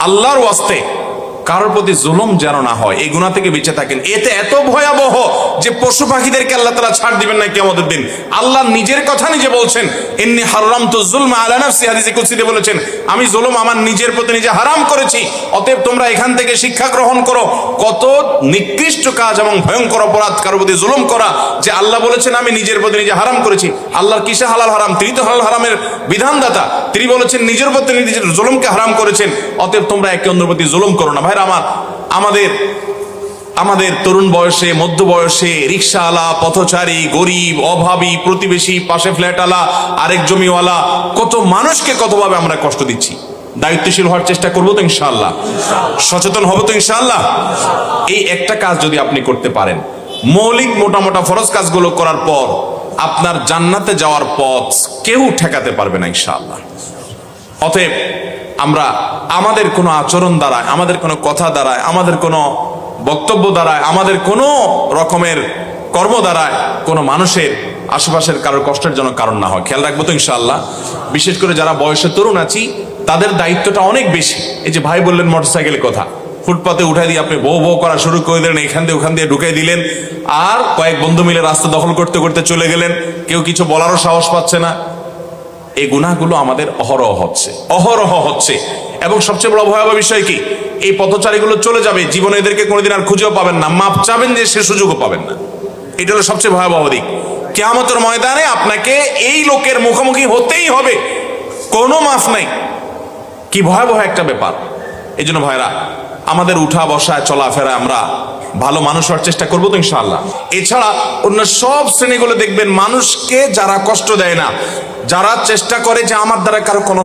আল্লাহর ওয়াস্তে কারোর প্রতি জুলুম যেন না হয়, এই গুনাহ থেকে বেঁচে থাকেন। এতে এত ভয়াবহ যে পশু পাখিদেরকে আল্লাহ তাআলা ছাড় দিবেন না কিয়ামতের দিন। আল্লাহ নিজের কথা নিজে বলছেন, ইন্নী হারামতু যুলমা আলা নাফসি, হাদিসে কুদসিতে বলেছেন, আমি জুলুম আমার নিজের প্রতি নিজে হারাম করেছি, অতএব তোমরা এখান থেকে শিক্ষা গ্রহণ করো। কত নিকৃষ্ট কাজ এবং ভয়ঙ্কর অপরাধ কারোর প্রতি জুলুম করা, যে আল্লাহ বলেছেন আমি নিজের প্রতি নিজে হারাম করেছি। আল্লাহর কিসে হালাল হারাম? তিনি তো হালাল হারামের বিধানদাতা, তিনি বলেছেন নিজের প্রতি নিজের জুলুমকে হারাম করেছেন, অতএব তোমরা একে অন্যের প্রতি জুলুম করো না। ভাইরা আমার, আমাদের তরুণ বয়সে, মধ্য বয়সে রিকশাওয়ালা, পথচারী, গরিব, অভাবী, প্রতিবেশী, পাশে ফ্ল্যাটওয়ালা, আরেক জমিওয়ালা, কত মানুষকে কতভাবে আমরা কষ্ট দিচ্ছি। দায়িত্বশীল হওয়ার চেষ্টা করবো তো ইনশাআল্লাহ, সচেতন হবো তো ইনশাআল্লাহ। এই একটা কাজ যদি আপনি করতে পারেন, মৌলিক মোটা মোটা ফরজ কাজগুলো করার পর আপনার জান্নাতে যাওয়ার পথ কেউ ঠেকাতে পারবে না ইনশাআল্লাহ। অতএব আমরা আমাদের কোনো আচরণ দ্বারায়, আমাদের কোনো কথা দ্বারায়, আমাদের কোনো বক্তব্য দ্বারায়, আমাদের কোনো রকমের কর্ম দ্বারায় কোনো মানুষের আশেপাশের কারোর কষ্টের জন্য কারণ না হয়, খেয়াল রাখবো তো ইনশাআল্লাহ। বিশেষ করে যারা বয়সে তরুণ আছি তাদের দায়িত্বটা অনেক বেশি। এই যে ভাই বললেন মোটরসাইকেলের কথা, ফুটপাতে উঠাই দিয়ে আপনি বউ বউ করা শুরু করে দিলেন, এখান দিয়ে ওখান দিয়ে ঢুকাই দিলেন, আর কয়েক বন্ধু মিলে রাস্তা দখল করতে করতে চলে গেলেন, কেউ কিছু বলারও সাহস পাচ্ছে না। এই গুনাহগুলো আমাদের অহরহ হচ্ছে। এবং সবচেয়ে বড় ভয়াবহ বিষয় কি, এই পথচারীগুলো চলে যাবে, জীবনে এদেরকে কোনোদিন আর খুঁজেও পাবেন না, মাপ চাবেন যে সে সুযোগও পাবেন না। এটা হলো সবচেয়ে ভয়াবহ দিক। কিয়ামতের ময়দানে আপনাকে এই লোকের মুখোমুখি হতেই হবে, কোনো মাফ নাই। কি ভয়াবহ একটা ব্যাপার। এই জন্য ভাইরা, আমাদের উঠা বসায় চলাফেরা আমরা ভালো মানুষ হওয়ার চেষ্টা করবো তো ইনশাআল্লাহ। এছাড়া অন্য সব শ্রেণীগুলো দেখবেন মানুষকে যারা কষ্ট দেয় না, যারা চেষ্টা করে যে আমার দ্বারা কারো কোনো